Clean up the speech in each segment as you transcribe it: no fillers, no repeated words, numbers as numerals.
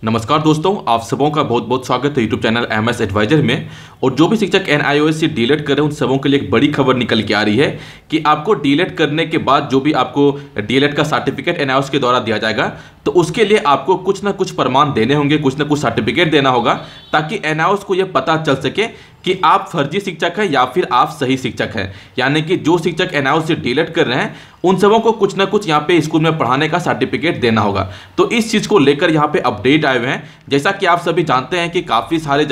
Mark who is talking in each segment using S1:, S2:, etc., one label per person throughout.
S1: नमस्कार दोस्तों, आप सबों का बहुत बहुत स्वागत है यूट्यूब चैनल एमएस एडवाइजर में। और जो भी शिक्षक एनआईओएस से डीएलएड कर रहे हैं उन सबों के लिए एक बड़ी खबर निकल के आ रही है कि आपको डीएलएड करने के बाद जो भी आपको डीएलएड का सर्टिफिकेट एनआईओएस के द्वारा दिया जाएगा तो उसके लिए आपको कुछ ना कुछ प्रमाण देने होंगे, कुछ ना कुछ सर्टिफिकेट देना होगा ताकि एनआईओएस को यह पता चल सके कि आप फर्जी शिक्षक हैं या फिर आप सही शिक्षक हैं। यानी कि जो शिक्षक एनआईओएस से डीएलएड कर रहे हैं उन सबों को कुछ ना कुछ यहाँ पे स्कूल में पढ़ाने का सर्टिफिकेट देना होगा। तो इस चीज़ को लेकर यहाँ पे अपडेट आए हुए हैं। जैसा कि आप सभी जानते हैं कि काफ़ी सारे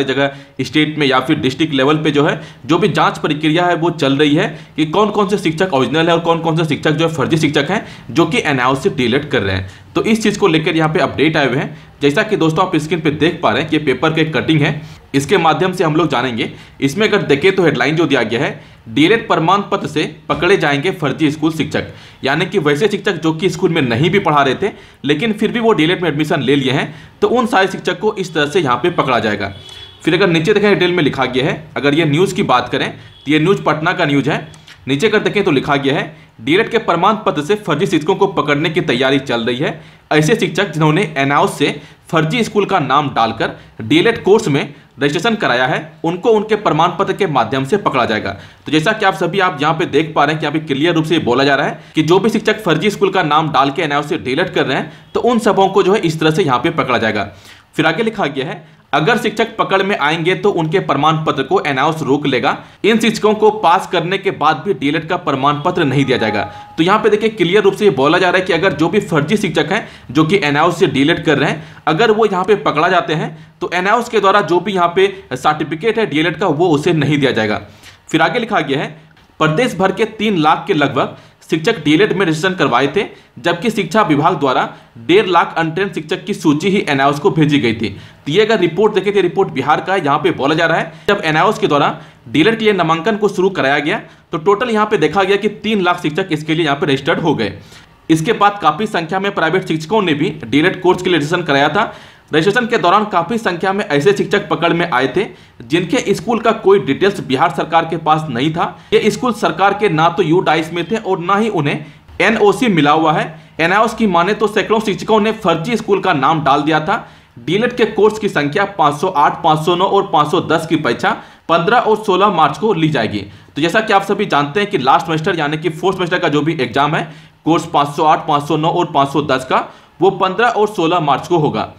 S1: जगह स्टेट में या फिर डिस्ट्रिक्ट लेवल पे जो भी जांच प्रक्रिया है वो चल रही है कि कौन कौन से शिक्षक ओरिजिनल है और कौन कौन से शिक्षक जो है फर्जी शिक्षक हैं जो कि एनआईओएस से डीएलएड कर रहे हैं। तो इस चीज़ को लेकर यहाँ पे अपडेट आए हुए हैं। जैसा कि दोस्तों आप स्क्रीन पे देख पा रहे हैं कि पेपर के कटिंग है, इसके माध्यम से हम लोग जानेंगे। इसमें अगर देखें तो हेडलाइन जो दिया गया है, डीएलएड प्रमाण पत्र से पकड़े जाएंगे फर्जी स्कूल शिक्षक। यानी कि वैसे शिक्षक जो कि स्कूल में नहीं भी पढ़ा रहे थे लेकिन फिर भी वो डीएलएड में एडमिशन ले लिए हैं तो उन सारे शिक्षक को इस तरह से यहाँ पे पकड़ा जाएगा। फिर अगर नीचे देखें डिटेल में लिखा गया है, अगर ये न्यूज़ की बात करें तो ये न्यूज़ पटना का न्यूज़ है। नीचे अगर देखें तो लिखा गया है, डीएलएड के प्रमाण पत्र से फर्जी शिक्षकों को पकड़ने की तैयारी चल रही है। ऐसे शिक्षक जिन्होंने एनआईओएस से फर्जी स्कूल का नाम डालकर डीएलएड कोर्स में रजिस्ट्रेशन कराया है उनको उनके प्रमाण पत्र के माध्यम से पकड़ा जाएगा। तो जैसा कि आप यहाँ पे देख पा रहे हैं कि यहाँ पे क्लियर रूप से ये बोला जा रहा है कि जो भी शिक्षक फर्जी स्कूल का नाम डाल के एनआईओएस से डीएलएड कर रहे हैं तो उन सबों को जो है इस तरह से यहाँ पे पकड़ा जाएगा। फिर आगे लिखा गया है, अगर शिक्षक पकड़ में आएंगे तो उनके प्रमाण पत्र को एनआईओएस रोक लेगा। इन शिक्षकों को पास करने के बाद भी डीएलएड का प्रमाण पत्र नहीं दिया जाएगा। तो यहाँ पे देखिए क्लियर रूप से ये बोला जा रहा है कि अगर जो भी फर्जी शिक्षक हैं जो कि एनआईओएस से डीएलएड कर रहे हैं, अगर वो यहाँ पे पकड़ा जाते हैं तो एनआईओएस के द्वारा जो भी यहाँ पे सर्टिफिकेट है डीएलएड का वो उसे नहीं दिया जाएगा। फिर आगे लिखा गया है, प्रदेश भर के 3 लाख के लगभग शिक्षक डीएलएड में रजिस्ट्रेशन करवाए थे, जबकि शिक्षा विभाग द्वारा 1.5 लाख अनट्रेंड शिक्षक की सूची ही एनआईओएस को भेजी गई थी। तो ये अगर रिपोर्ट देखें तो रिपोर्ट बिहार का है। यहाँ पे बोला जा रहा है जब एनआईओएस के द्वारा डीएलएड के लिए नामांकन को शुरू कराया गया तो टोटल यहाँ पे देखा गया कि 3 लाख शिक्षक इसके लिए यहाँ पे रजिस्टर्ड हो गए। इसके बाद काफी संख्या में प्राइवेट शिक्षकों ने भी डीएलएड कोर्स के लिए रजिस्ट्रेशन कराया था। रजिस्ट्रेशन के दौरान काफी संख्या में ऐसे शिक्षक पकड़ में आए थे जिनके स्कूल का कोई डिटेल्स बिहार सरकार के पास नहीं था। ये स्कूल सरकार के ना तो यूडाइस में थे और ना ही उन्हें एनओसी मिला हुआ है। एनआईओएस की माने तो सैकड़ों शिक्षकों ने फर्जी स्कूल का नाम डाल दिया था। डीएलएड के कोर्स की संख्या 508, 509 और 510 की परीक्षा 15 और 16 मार्च को ली जाएगी। तो जैसा कि आप सभी जानते हैं कि लास्ट सेमेस्टर यानी कि 4th सेमेस्टर का जो भी एग्जाम है कोर्स 508, 509 और 510 का, वो 15 और 16 मार्च को होगा।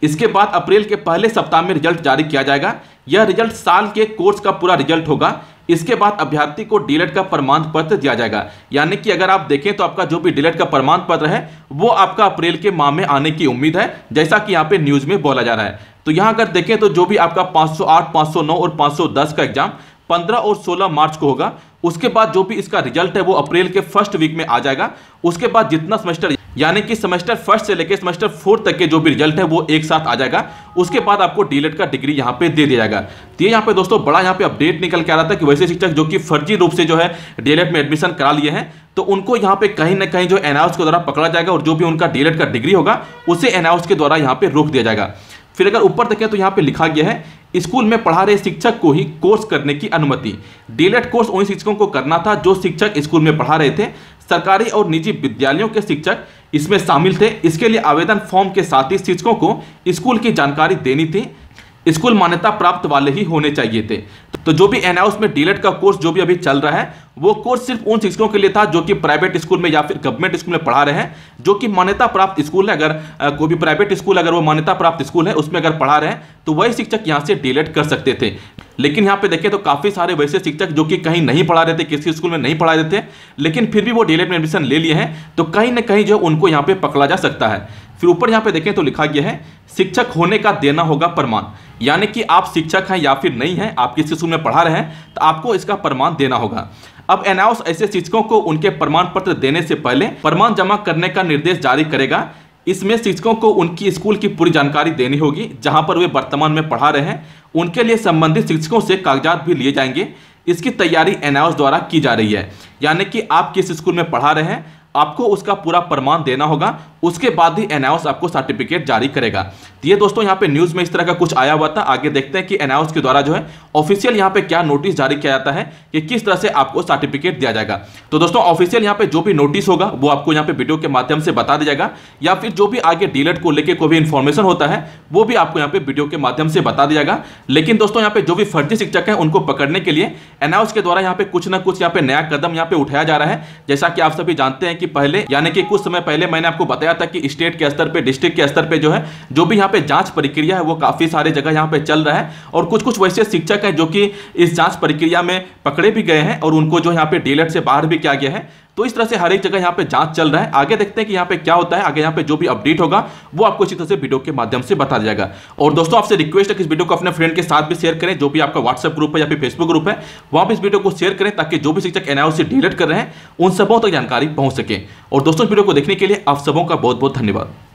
S1: इसके बाद अप्रैल के पहले सप्ताह में रिजल्ट जारी किया जाएगा। यह रिजल्ट साल के कोर्स का पूरा रिजल्ट होगा। इसके बाद अभ्यर्थी को डीएलएड का प्रमाण पत्र दिया जाएगा। यानी कि अगर आप देखें तो आपका जो भी डीएलएड का प्रमाण पत्र है वो आपका अप्रैल के माह में आने की उम्मीद है, जैसा कि यहाँ पे न्यूज में बोला जा रहा है। तो यहाँ अगर देखें तो जो भी आपका 508, 509 और 510 का एग्जाम 15 और 16 मार्च को होगा। उसके बाद जो भी इसका रिजल्ट है वो अप्रैल के फर्स्ट वीक में आ जाएगा। उसके बाद जितना सेमेस्टर यानी कि सेमेस्टर फर्स्ट से लेकर सेमेस्टर 4 तक के जो भी रिजल्ट है वो एक साथ आ जाएगा। उसके बाद आपको डीएलएड का डिग्री यहाँ पे दे दिया जाएगा। तो ये यहाँ पे दोस्तों बड़ा यहाँ पे अपडेट निकल के आ रहा था कि वैसे शिक्षक जो कि फर्जी रूप से जो है डीएलएड में एडमिशन करा लिए हैं तो उनको यहाँ पे कहीं ना कहीं जो एनआईओएस के द्वारा पकड़ा जाएगा और जो भी उनका डीएलएड का डिग्री होगा उसे एनआईओएस के द्वारा यहाँ पे रोक दिया जाएगा। फिर अगर ऊपर देखें तो यहाँ पे लिखा गया है, स्कूल में पढ़ा रहे शिक्षक को ही कोर्स करने की अनुमति। डीएलएड कोर्स उन शिक्षकों को करना था जो शिक्षक स्कूल में पढ़ा रहे थे। सरकारी और निजी विद्यालयों के शिक्षक इसमें शामिल थे। इसके लिए आवेदन फॉर्म के साथ ही शिक्षकों को स्कूल की जानकारी देनी थी। स्कूल मान्यता प्राप्त वाले ही होने चाहिए थे। तो जो भी एनआईओएस में डीएलएड का कोर्स जो भी अभी चल रहा है वो कोर्स सिर्फ उन शिक्षकों के लिए था जो कि प्राइवेट स्कूल में या फिर गवर्नमेंट स्कूल में पढ़ा रहे हैं, जो कि मान्यता प्राप्त स्कूल है। अगर कोई भी प्राइवेट स्कूल अगर वो मान्यता प्राप्त स्कूल है उसमें अगर पढ़ा रहे हैं तो वही शिक्षक यहाँ से डीएलएड कर सकते थे। लेकिन यहाँ पे देखें तो काफी सारे वैसे शिक्षक जो कि कहीं नहीं पढ़ा रहे थे, किसी स्कूल में नहीं पढ़ा रहे थे, लेकिन फिर भी वो डीएलएड में एडमिशन ले लिए हैं, तो कहीं ना कहीं जो उनको यहाँ पे पकड़ा जा सकता है। फिर ऊपर यहाँ पे देखें तो लिखा गया है, शिक्षक होने का देना होगा प्रमाण। यानी कि आप शिक्षक हैं या फिर नहीं हैं, आप किसी स्कूल में पढ़ा रहे हैं तो आपको इसका प्रमाण देना होगा। अब एनआईओएस ऐसे शिक्षकों को उनके प्रमाण पत्र देने से पहले प्रमाण जमा करने का निर्देश जारी करेगा। इसमें शिक्षकों को उनकी स्कूल की पूरी जानकारी देनी होगी जहां पर वे वर्तमान में पढ़ा रहे हैं। उनके लिए संबंधित शिक्षकों से कागजात भी लिए जाएंगे। इसकी तैयारी एनआईओएस द्वारा की जा रही है। यानी कि आप किस स्कूल में पढ़ा रहे हैं, आपको उसका पूरा प्रमाण देना होगा, उसके बाद ही एनआईओएस आपको सर्टिफिकेट जारी करेगा। तो ये दोस्तों यहाँ पे न्यूज में इस तरह का कुछ आया हुआ था। आगे देखते हैं कि एनआईओएस के द्वारा जो है ऑफिशियल यहाँ पे क्या नोटिस जारी किया जाता है कि किस तरह से आपको सर्टिफिकेट दिया जाएगा। तो दोस्तों ऑफिशियल यहाँ पे जो भी नोटिस होगा वो आपको यहाँ पे वीडियो के माध्यम से बता दिया जाएगा, या फिर जो भी आगे डीलेट को लेकर कोई भी इंफॉर्मेशन होता है वो भी आपको यहाँ पे वीडियो के माध्यम से बता दिया जाएगा। लेकिन दोस्तों यहाँ पे जो भी फर्जी शिक्षक है उनको पकड़ने के लिए एनआईओएस के द्वारा यहाँ पे कुछ ना कुछ यहाँ पे नया कदम यहाँ पे उठाया जा रहा है। जैसा कि आप सभी जानते हैं कि पहले यानी कि कुछ समय पहले मैंने आपको बताया था कि स्टेट के स्तर पे, डिस्ट्रिक्ट के स्तर पे जो है जो भी यहाँ पे जांच प्रक्रिया है वो काफी सारे जगह यहाँ पे चल रहा है, और कुछ कुछ वैसे शिक्षक हैं जो कि इस जांच प्रक्रिया में पकड़े भी गए हैं और उनको जो यहाँ पे डीलेट से बाहर भी किया गया है। तो इस तरह से हर एक जगह यहाँ पे जांच चल रहा है। आगे देखते हैं कि यहाँ पे क्या होता है। आगे यहाँ पे जो भी अपडेट होगा वो आपको इसी तरह से वीडियो के माध्यम से बता दिया जाएगा। और दोस्तों आपसे रिक्वेस्ट है कि इस वीडियो को अपने फ्रेंड के साथ भी शेयर करें, जो भी आपका व्हाट्सएप ग्रुप है या फिर फेसबुक ग्रुप है वहां पे इस वीडियो को शेयर करें, ताकि जो भी शिक्षक एनआईओएस से डीलेट कर रहे हैं उन सबों तक जानकारी पहुंच सके। और दोस्तों इस वीडियो को देखने के लिए आप सबों का बहुत बहुत धन्यवाद।